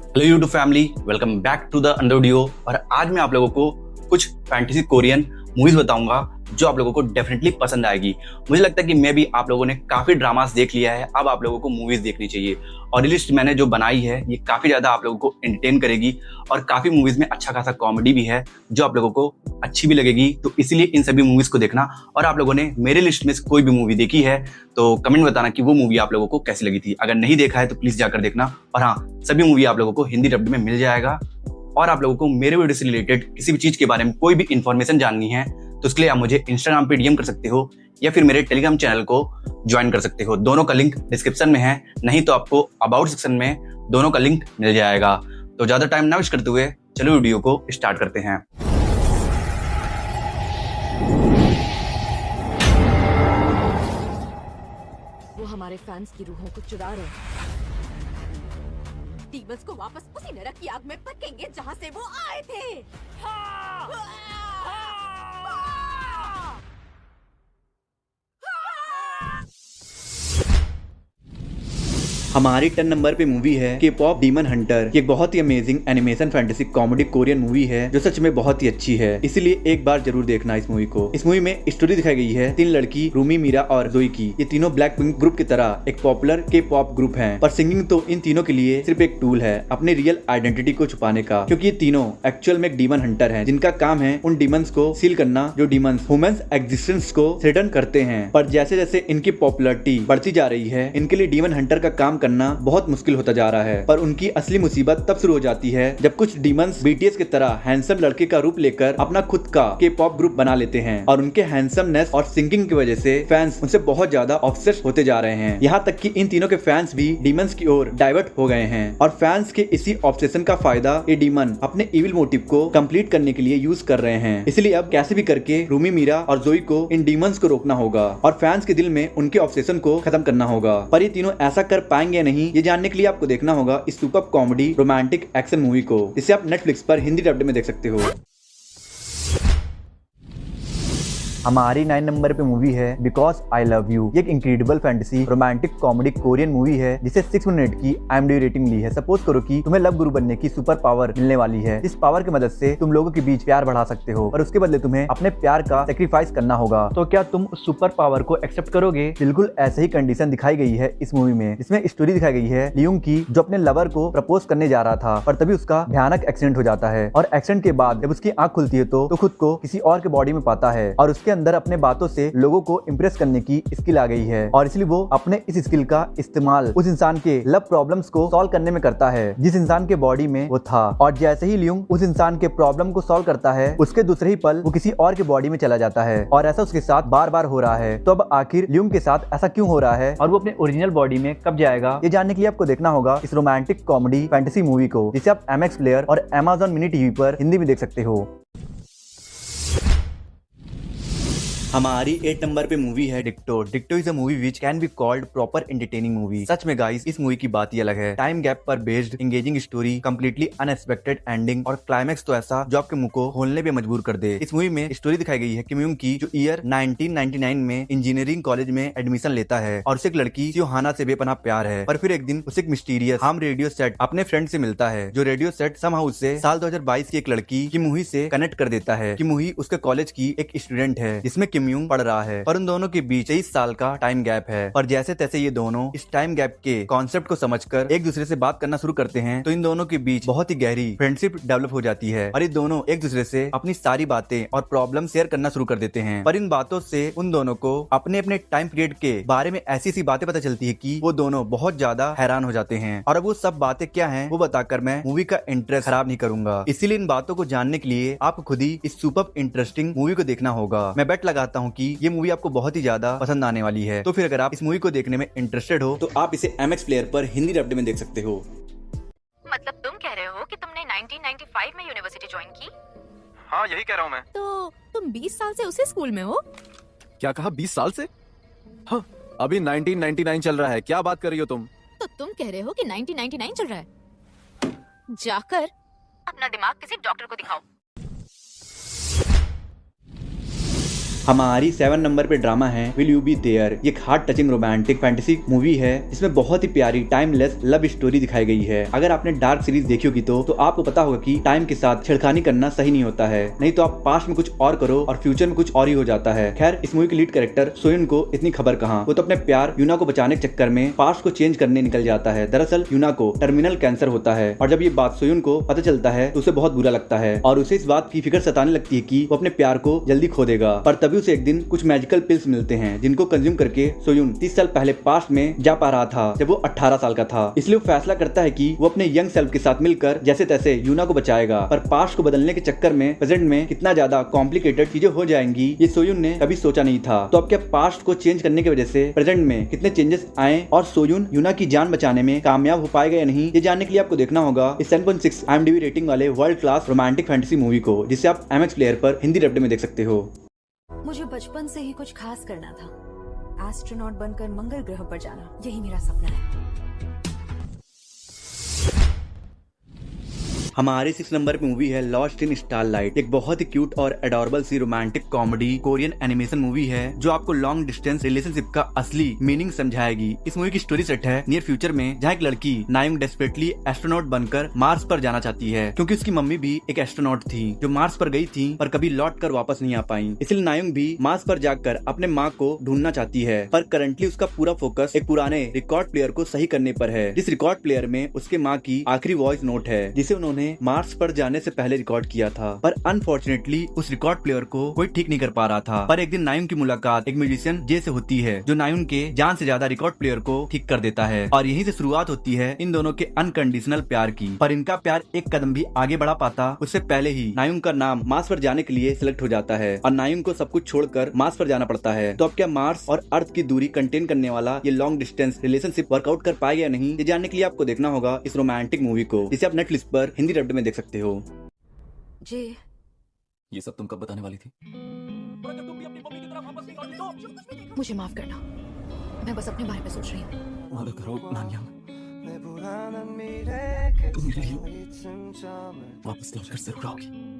Hello YouTube family, welcome back to the under video. और आज मैं आप लोगों को कुछ फैंटेसी कोरियन मूवीज बताऊंगा जो आप लोगों को डेफिनेटली पसंद आएगी। मुझे लगता है कि मैं भी आप लोगों ने काफी ड्रामास देख लिया है, अब आप लोगों को मूवीज देखनी चाहिए। और ये लिस्ट मैंने जो बनाई है ये काफी ज्यादा आप लोगों को एंटरटेन करेगी और काफी मूवीज में अच्छा खासा कॉमेडी भी है जो आप लोगों को अच्छी भी लगेगी। तो इसीलिए इन सभी मूवीज को देखना। और आप लोगों ने मेरे लिस्ट में से कोई भी मूवी देखी है तो कमेंट बताना कि वो मूवी आप लोगों को कैसी लगी थी। अगर नहीं देखा है तो प्लीज जाकर देखना। और हाँ, सभी मूवी आप लोगों को हिंदी डब्ड में मिल जाएगा। और आप लोगों को मेरे वीडियो से रिलेटेड किसी भी चीज के बारे में कोई भी इंफॉर्मेशन जाननी है तो उसके लिए आप मुझे इंस्टाग्राम पे डीएम कर सकते हो या फिर मेरे टेलीग्राम चैनल को ज्वाइन कर सकते हो। दोनों का लिंक डिस्क्रिप्शन में है, नहीं तो आपको अबाउट सेक्शन में दोनों का लिंक मिल जाएगा। तो ज्यादा टाइम ना वेस्ट करते हुए चलो वीडियो को स्टार्ट करते हैं। वो हमारे फैंस की रूहों को चुरा रहे हैं। डीमंस को वापस उसी नरक की आग में पकेंगे जहां से वो आए थे। हमारी 10 नंबर पे मूवी है के पॉप डीमन हंटर। ये एक बहुत ही amazing animation fantasy comedy Korean movie है जो सच में बहुत ही अच्छी है, इसीलिए एक बार जरूर देखना इस मूवी को। इस मूवी में स्टोरी दिखाई गई है 3 लड़की रूमी, मीरा और जोई की। ये तीनों ब्लैक पिंक ग्रुप की तरह एक पॉपुलर के पॉप ग्रुप है, पर सिंगिंग तो इन तीनों के लिए सिर्फ एक टूल है अपने रियल आइडेंटिटी को छुपाने का, क्योंकि ये तीनों एक्चुअल में एक डीमन हंटर है जिनका काम है उन डीमंस को सील करना जो डीमंस ह्यूमंस एग्जिस्टेंस को थ्रेटन करते हैं। पर जैसे जैसे इनकी पॉपुलैरिटी बढ़ती जा रही है, इनके लिए डीमन हंटर का काम करना बहुत मुश्किल होता जा रहा है। पर उनकी असली मुसीबत तब शुरू हो जाती है जब कुछ डीमंस बीटीएस की तरह हैंडसम लड़के का रूप लेकर अपना खुद का के पॉप ग्रुप बना लेते हैं और उनके हैंडसमनेस और सिंगिंग की वजह से फैंस उनसे बहुत ज्यादा ऑब्सेस्ड होते जा रहे हैं। यहाँ तक कि इन तीनों के फैंस भी डीमंस की ओर डाइवर्ट हो गए हैं और फैंस के इसी ऑब्सेशन का फायदा ये डीमन अपने इविल मोटिव को कंप्लीट करने के लिए यूज कर रहे हैं। इसलिए अब कैसे भी करके रूमी, मीरा और जोई को इन डीमंस को रोकना होगा और फैंस के दिल में उनके ऑब्सेशन को खत्म करना होगा। पर ये तीनों ऐसा कर पाएंगे या नहीं, ये जानने के लिए आपको देखना होगा इस super comedy romantic action movie को, जिसे आप नेटफ्लिक्स पर हिंदी डब्ड में देख सकते हो। हमारी 9 नंबर पे मूवी है बिकॉज आई लव यू। एक incredible fantasy romantic comedy Korean movie है जिसे 6 मिनट की IMDb रेटिंग मिली है। सपोज करो कि तुम्हें लव गुरु बनने की सुपर पावर मिलने वाली है। इस पावर की मदद से तुम लोगों के बीच प्यार बढ़ा सकते हो और उसके बदले तुम्हें अपने प्यार का सेक्रीफाइस करना होगा। तो क्या तुम उस सुपर पावर को एक्सेप्ट करोगे? बिल्कुल ऐसे ही कंडीशन दिखाई गई है इस मूवी में, जिसमें स्टोरी दिखाई गई है लियोंग की, जो अपने लवर को प्रपोज करने जा रहा था पर तभी उसका भयानक एक्सीडेंट हो जाता है और एक्सीडेंट के बाद जब उसकी आंख खुलती है तो खुद को किसी और के बॉडी में पाता है और उसके अंदर अपने बातों से लोगों को इम्प्रेस करने की स्किल आ गई है और इसलिए वो अपने इस स्किल का इस्तेमाल उस इंसान के लव प्रॉब्लम्स को सॉल्व करने में करता है जिस इंसान के बॉडी में वो था। और जैसे ही लियोंग उस इंसान के प्रॉब्लम को सॉल्व करता है, उसके दूसरे ही पल वो किसी और के बॉडी में चला जाता है और ऐसा उसके साथ बार बार हो रहा है। तो अब आखिर लियोंग के साथ ऐसा क्यों हो रहा है और वो अपने ओरिजिनल बॉडी में कब जाएगा, ये जानने के लिए आपको देखना होगा इस रोमांटिक कॉमेडी फैंटेसी मूवी को, जिसे आप MX प्लेयर और Amazon मिनी टीवी पर हिंदी में देख सकते हो। हमारी 8 नंबर पे मूवी है डिक्टो। डिक्टो is a movie which can be called proper entertaining movie. सच में गाइस, इस मूवी की बात ही अलग है। टाइम गैप पर based engaging story, completely unexpected ending और क्लाइमैक्स तो ऐसा जो आपके मुंह को खोलने पे मजबूर कर दे। इस मूवी में स्टोरी दिखाई गई है किमयूंग की, जो ईयर 1999 में इंजीनियरिंग कॉलेज में एडमिशन लेता है और उसे एक लड़की योहाना से बेपनाह प्यार है। पर फिर एक दिन उसे एक मिस्टीरियस हार्म रेडियो सेट अपने फ्रेंड से मिलता है, जो रेडियो सेट समहाउ उससे साल 2022 की एक लड़की किमुही से कनेक्ट कर देता है। किमुही उसके कॉलेज की एक स्टूडेंट है जिसमें किमयूंग पढ़ रहा है, पर उन दोनों के बीच 23 साल का टाइम गैप है। और जैसे तैसे ये दोनों इस टाइम गैप के कॉन्सेप्ट को समझकर एक दूसरे से बात करना शुरू करते हैं, तो इन दोनों के बीच बहुत ही गहरी फ्रेंडशिप डेवलप हो जाती है और ये दोनों एक दूसरे से अपनी सारी बातें और प्रॉब्लम शेयर करना शुरू कर देते हैं। पर इन बातों से उन दोनों को अपने अपने टाइम पीरियड के बारे में ऐसी सी बातें पता चलती है कि वो दोनों बहुत ज्यादा हैरान हो जाते हैं। और अब वो सब बातें क्या हैं वो बताकर मैं मूवी का इंटरेस्ट खराब नहीं करूंगा, इसीलिए इन बातों को जानने के लिए आपको खुद ही इस सुपर इंटरेस्टिंग मूवी को देखना होगा। मैं बेट लगाता हूँ कि ये मूवी आपको बहुत ही ज्यादा पसंद आने वाली है। तो फिर अगर आप इस मूवी को देखने में इंटरेस्टेड हो तो आप इसे MX प्लेयर पर हिंदी डब्ड में देख सकते हो। मतलब तुम कह रहे हो कि तुमने 1995 में यूनिवर्सिटी ज्वाइन की? हाँ, यही कह रहा हूँ मैं। तो तुम 20 साल से उसी स्कूल में हो? क्या कहा, 20 साल से? हाँ, अभी 1999 चल रहा है, क्या बात कर रही हो तुम? तो तुम कह रहे हो कि 1999 चल रहा है? जाकर अपना दिमाग किसी डॉक्टर को दिखाओ। हमारी 7 नंबर पे ड्रामा है विल यू बी देयर। ये एक heart touching romantic fantasy movie है जिसमें बहुत ही प्यारी टाइमलेस लव स्टोरी दिखाई गई है। अगर आपने डार्क सीरीज देखी होगी तो आपको पता होगा कि टाइम के साथ छेड़खानी करना सही नहीं होता है, नहीं तो आप पास्ट में कुछ और करो और फ्यूचर में कुछ और ही हो जाता है। खैर, इस मूवी के लीड कैरेक्टर सोयुन को इतनी खबर कहाँ, वो तो अपने प्यार यूना को बचाने के चक्कर में पास्ट को चेंज करने निकल जाता है। दरअसल यूना को टर्मिनल कैंसर होता है और जब ये बात सोयुन को पता चलता है तो उसे बहुत बुरा लगता है और उसे इस बात की फिक्र सताने लगती है कि वो अपने प्यार को जल्दी खो देगा। पर तभी उसे एक दिन कुछ मैजिकल पिल्स मिलते हैं जिनको कंज्यूम करके सोयुन 30 साल पहले पास्ट में जा पा रहा था जब वो 18 साल का था। इसलिए वो फैसला करता है कि वो अपने यंग सेल्फ के साथ मिलकर जैसे तैसे यूना को बचाएगा। पर पास्ट को बदलने के चक्कर में प्रेजेंट में कितना ज्यादा कॉम्प्लिकेटेड चीजें हो जाएंगी ये सोयुन ने कभी सोचा नहीं था। तो अब क्या पास्ट को चेंज करने की वजह से प्रेजेंट में कितने चेंजेस आए और सोयुन यूना की जान बचाने में कामयाब हो पाएगा या नहीं, ये जानने के लिए आपको देखना होगा इस 7.6 IMDb रेटिंग वाले world class romantic fantasy movie को, जिसे आप MX प्लेयर पर हिंदी डब्ड में देख सकते हो। मुझे बचपन से ही कुछ खास करना था, एस्ट्रोनॉट बनकर मंगल ग्रह पर जाना, यही मेरा सपना है। हमारे 6 नंबर पे मूवी है लॉस्ट इन स्टारलाइट। एक बहुत ही क्यूट और एडोरेबल सी romantic comedy Korean animation movie है जो आपको लॉन्ग डिस्टेंस रिलेशनशिप का असली मीनिंग समझाएगी। इस मूवी की स्टोरी सेट है नियर फ्यूचर में, जहाँ एक लड़की नायुंग डेस्परेटली एस्ट्रोनॉट बनकर मार्स पर जाना चाहती है क्योंकि उसकी मम्मी भी एक एस्ट्रोनॉट थी जो मार्स पर गई थी पर कभी लौट कर वापस नहीं आ पाई। इसलिए नायुंग भी मार्स पर जाकर अपने माँ को ढूंढना चाहती है, पर करंटली उसका पूरा फोकस एक पुराने रिकॉर्ड प्लेयर को सही करने पर है। जिस रिकॉर्ड प्लेयर में उसके माँ की आखिरी वॉइस नोट है जिसे उन्होंने मार्स पर जाने से पहले रिकॉर्ड किया था। पर अनफॉर्चुनेटली उस रिकॉर्ड प्लेयर को कोई ठीक नहीं कर पा रहा था। पर एक दिन नायुंग की मुलाकात एक म्यूजिशियन जे से होती है जो नायुंग के जान से ज्यादा रिकॉर्ड प्लेयर को ठीक कर देता है और यहीं से शुरुआत होती है इन दोनों के अनकंडीशनल प्यार की। पर इनका प्यार एक कदम भी आगे बढ़ा पाता उससे पहले ही नायुंग का नाम मार्स पर जाने के लिए सिलेक्ट हो जाता है और नायुंग को सब कुछ छोड़कर मार्स पर जाना पड़ता है। तो अब क्या मार्स और अर्थ की दूरी कंटेन करने वाला ये लॉन्ग डिस्टेंस रिलेशनशिप वर्कआउट कर पाएगा या नहीं, ये जानने के लिए आपको देखना होगा इस रोमांटिक मूवी को, जिसे आप नेटफ्लिक्स पर हिंदी डब्ड में देख सकते हो। जी, ये सब तुम कब बताने वाली थी? मुझे माफ करना, मैं बस अपने बारे में सोच रही हूँ। वादा करो नानयांग, तुम मेरे लिए वापस लौट कर जरूर आओगी।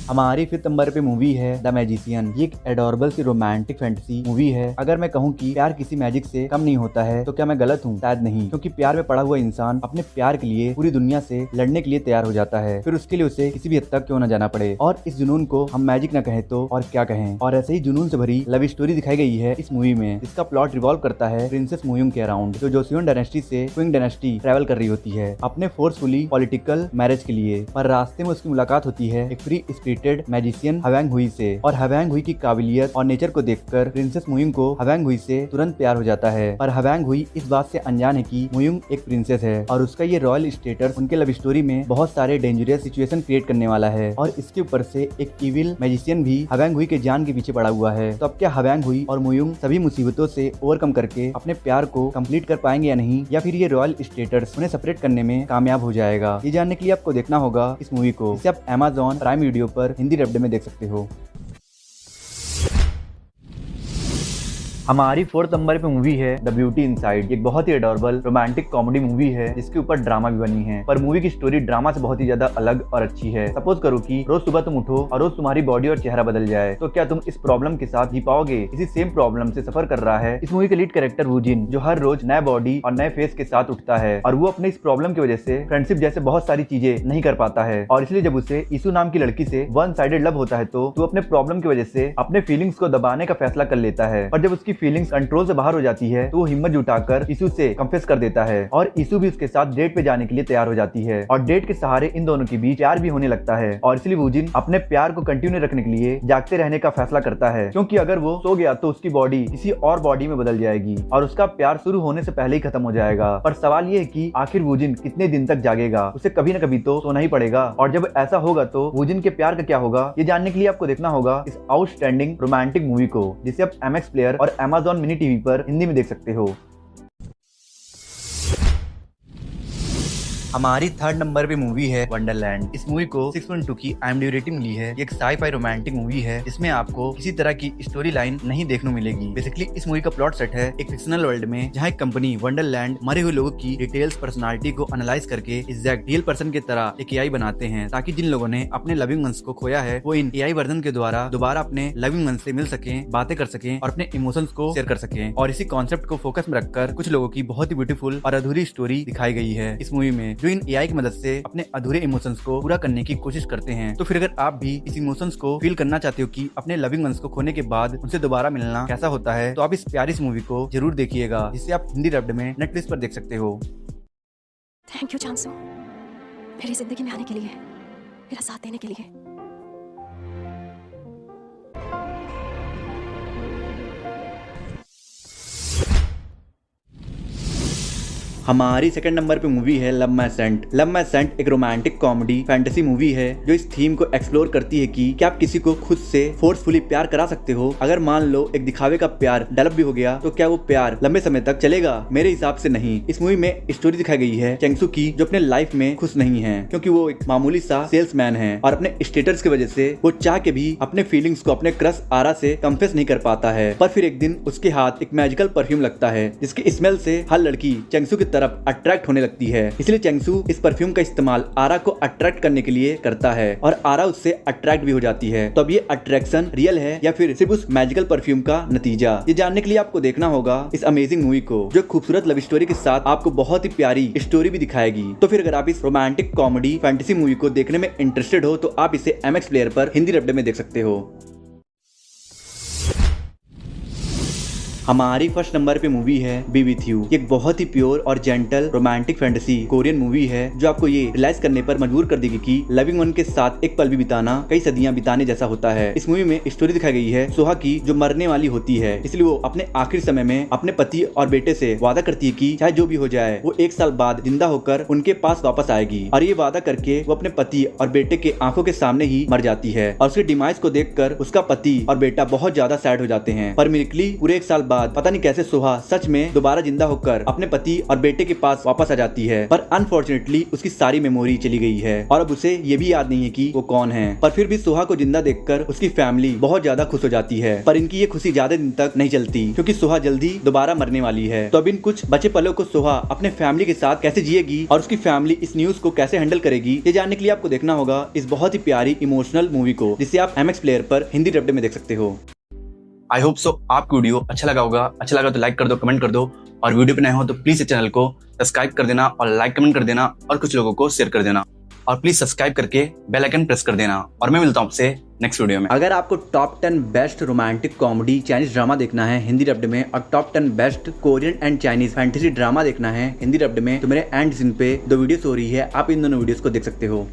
हमारी 5th नंबर पे मूवी है द मैजिशियन। ये एक एडोरेबल सी रोमांटिक फैंटेसी मूवी है। अगर मैं कहूँ कि प्यार किसी मैजिक से कम नहीं होता है तो क्या मैं गलत हूँ? शायद नहीं, क्योंकि प्यार में पड़ा हुआ इंसान अपने प्यार के लिए पूरी दुनिया से लड़ने के लिए तैयार हो जाता है, फिर उसके लिए उसे किसी भी हद तक क्यों न जाना पड़े। और इस जुनून को हम मैजिक न कहें तो और क्या कहें। और ऐसे ही जुनून से भरी लव स्टोरी दिखाई गई है इस मूवी में, जिसका प्लॉट रिवॉल्व करता है प्रिंसेस मुयुंग के अराउंड, जो जोसियोन डायनेस्टी से क्विंग डायनेस्टी ट्रैवल कर रही होती है अपने फोर्सफुली पॉलिटिकल मैरिज के लिए। पर रास्ते में उसकी मुलाकात होती है एक फ्री स्पिरिटेड मैजिशियन हवांग हुई से, और हवांग हुई की काबिलियत और नेचर को देखकर प्रिंसेस मुयुंग को हवांग हुई से तुरंत प्यार हो जाता है। पर हवांग हुई इस बात से अनजान है कि मुयुंग एक प्रिंसेस है और उसका ये रॉयल स्टेटस उनके लव स्टोरी में बहुत सारे डेंजरस सिचुएशन क्रिएट करने वाला है। और इसके ऊपर से एक इविल मैजिशियन भी हवांग हुई के जान के पीछे पड़ा हुआ है। तो अब क्या हवांग हुई और मुयुंग सभी मुसीबतों से ओवरकम करके अपने प्यार को कंप्लीट कर पाएंगे या नहीं, या फिर ये रॉयल स्टेटस उन्हें सेपरेट करने में कामयाब हो जाएगा? ये जानने के लिए आपको देखना होगा इस मूवी को, जिसे आप Amazon प्राइम वीडियो पर हिंदी डब्ड में देख सकते हो। हमारी 4th नंबर पे मूवी है द ब्यूटी इनसाइड। एक बहुत ही एडोरेबल रोमांटिक कॉमेडी मूवी है जिसके ऊपर ड्रामा भी बनी है। पर मूवी की स्टोरी ड्रामा से बहुत ही ज्यादा अलग और अच्छी है। सपोज करो कि रोज सुबह तुम उठो और रोज तुम्हारी बॉडी और चेहरा बदल जाए, तो क्या तुम इस प्रॉब्लम के साथ जी पाओगे? इसी सेम प्रॉब्लम से सफर कर रहा है इस मूवी के लीड कैरेक्टर वूजिन, जो हर रोज नए बॉडी और नए फेस के साथ उठता है और वो अपने इस प्रॉब्लम की वजह से फ्रेंडशिप जैसे बहुत सारी चीजें नहीं कर पाता है। और इसलिए जब उसे ईसू नाम की लड़की से वन साइडेड लव होता है तो वो अपने प्रॉब्लम की वजह से अपने फीलिंग्स को दबाने का फैसला कर लेता है। और जब उसकी फीलिंग्स कंट्रोल से बाहर हो जाती है तो वो हिम्मत जुटाकर यीशु से कन्फेस कर देता है और यीशु भी उसके साथ डेट पे जाने के लिए तैयार हो जाती है और डेट के सहारे इन दोनों के बीच प्यार भी होने लगता है। और इसलिए वूजिन अपने प्यार को कंटिन्यू रखने के लिए जागते रहने का फैसला करता है, क्योंकि अगर वो सो गया तो उसकी बॉडी किसी और बॉडी में बदल जाएगी और उसका प्यार शुरू होने से पहले ही खत्म हो जाएगा। पर सवाल ये है कि आखिर वूजिन कितने दिन तक जागेगा? उसे कभी न कभी तो सोना ही पड़ेगा। और जब ऐसा होगा तो वूजिन के प्यार का क्या होगा, ये जानने के लिए आपको देखना होगा इस आउटस्टैंडिंग रोमांटिक मूवी को, जिसे आप MX प्लेयर और Amazon मिनी टीवी पर हिंदी में देख सकते हो। हमारी 3rd नंबर पे मूवी है वंडरलैंड। इस मूवी को 6.2 की IMDb रेटिंग मिली है। ये एक साई-फाई रोमांटिक मूवी है जिसमें आपको किसी तरह की स्टोरी लाइन नहीं देखने मिलेगी। बेसिकली इस मूवी का प्लॉट सेट है एक फिक्शनल वर्ल्ड में, जहाँ एक कंपनी वंडरलैंड मरे हुए लोगों की डिटेल्स पर्सनालिटी को एनालाइज करके एग्जैक्ट रियल पर्सन की तरह एक AI बनाते हैं, ताकि जिन लोगों ने अपने लविंग वंस को खोया है वो इन AI वर्जन के द्वारा दोबारा अपने लविंग वंस से मिल सके, बातें कर सके और अपने इमोशंस को शेयर कर सके। और इसी कॉन्सेप्ट को फोकस में रखकर कुछ लोगों की बहुत ही ब्यूटीफुल और अधूरी स्टोरी दिखाई गई है इस मूवी में, जो इन AI की मदद से अपने अधूरे इमोशंस को पूरा करने की कोशिश करते हैं। तो फिर अगर आप भी इस इमोशंस को फील करना चाहते हो कि अपने लविंग वंस को खोने के बाद उनसे दोबारा मिलना कैसा होता है, तो आप इस प्यारी सी मूवी को जरूर देखिएगा, जिसे आप हिंदी डब्ड में नेटफ्लिक्स पर देख सकते हो। थैंक यू चांसू, मेरी जिंदगी में आने के लिए, मेरा साथ देने के लिए। हमारी 2nd नंबर पे मूवी है love my scent. Love my scent एक रोमांटिक कॉमेडी फैंटेसी मूवी है जो इस थीम को एक्सप्लोर करती है कि क्या आप किसी को खुद से फोर्सफुली प्यार करा सकते हो। अगर मान लो एक दिखावे का प्यार डेवलप भी हो गया तो क्या वो प्यार लंबे समय तक चलेगा? मेरे हिसाब से नहीं। इस मूवी में स्टोरी दिखाई गई है चेंगसू की, जो अपने लाइफ में खुश नहीं है क्योंकि वो एक मामूली सा सेल्समैन है और अपने स्टेटस की वजह से वो चाह के भी अपने फीलिंग्स को अपने क्रश आरा से कंफेस नहीं कर पाता है। पर फिर एक दिन उसके हाथ एक मैजिकल परफ्यूम लगता है जिसकी स्मेल से हर लड़की चेंगसू की तरफ अट्रैक्ट होने लगती है। इसलिए चेंगसू इस परफ्यूम का इस्तेमाल आरा को अट्रैक्ट करने के लिए करता है और आरा उससे अट्रैक्ट भी हो जाती है। तो अब ये अट्रैक्शन रियल है या फिर सिर्फ उस मैजिकल परफ्यूम का नतीजा, ये जानने के लिए आपको देखना होगा इस अमेजिंग मूवी को, जो खूबसूरत लव स्टोरी के साथ आपको बहुत ही प्यारी स्टोरी भी दिखाएगी। तो फिर अगर आप इस रोमांटिक कॉमेडी फैंटेसी मूवी को देखने में इंटरेस्टेड हो तो आप इसे MX प्लेयर पर हिंदी डब्ड में देख सकते हो। हमारी 1st नंबर पे मूवी है बी विथ यू। एक बहुत ही प्योर और gentle romantic fantasy Korean movie है जो आपको ये रियलाइज करने पर मजबूर कर देगी कि लविंग वन के साथ एक पल भी बिताना कई सदियां बिताने जैसा होता है। इस मूवी में स्टोरी दिखाई गई है सोहा की, जो मरने वाली होती है, इसलिए वो अपने आखिरी समय में अपने पति और बेटे से वादा करती है कि चाहे जो भी हो जाए वो 1 साल बाद जिंदा होकर उनके पास वापस आएगी। और ये वादा करके वो अपने पति और बेटे के आंखों के सामने ही मर जाती है और उसके डिमाइस को देखकर उसका पति और बेटा बहुत ज्यादा सैड हो जाते हैं। पर मिरेकली पूरे 1 साल बाद पता नहीं कैसे सोहा सच में दोबारा जिंदा होकर अपने पति और बेटे के पास वापस आ जाती है। पर अनफॉर्चुनेटली उसकी सारी मेमोरी चली गई है और अब उसे ये भी याद नहीं है कि वो कौन है। पर फिर भी सोहा को जिंदा देखकर उसकी फैमिली बहुत ज्यादा खुश हो जाती है। पर इनकी ये खुशी ज्यादा दिन तक नहीं चलती क्योंकि सोहा जल्दी दोबारा मरने वाली है। तो अब इन कुछ बचे पलों को सोहा अपने फैमिली के साथ कैसे जिएगी और उसकी फैमिली इस न्यूज को कैसे हैंडल करेगी, ये जानने के लिए आपको देखना होगा इस बहुत ही प्यारी इमोशनल मूवी को, जिसे आप MX प्लेयर पर हिंदी डब्ड में देख सकते हो। आई होप सो आपको वीडियो अच्छा लगा होगा। अच्छा लगा तो लाइक कर दो, कमेंट कर दो, और वीडियो पे नए हो तो प्लीज इस चैनल को सब्सक्राइब कर देना और लाइक कमेंट कर देना और कुछ लोगों को शेयर कर देना, और प्लीज सब्सक्राइब करके बेल आइकन प्रेस कर देना। और मैं मिलता हूँ आपसे नेक्स्ट वीडियो में। अगर आपको top 10 best romantic comedy Chinese drama देखना है हिंदी डब्ड में और top 10 best Korean and Chinese fantasy drama देखना है हिंदी डब्ड में, तो मेरे एंड सीन पे 2 वीडियोस हो रही है, आप इन दोनों वीडियोस को देख सकते हो।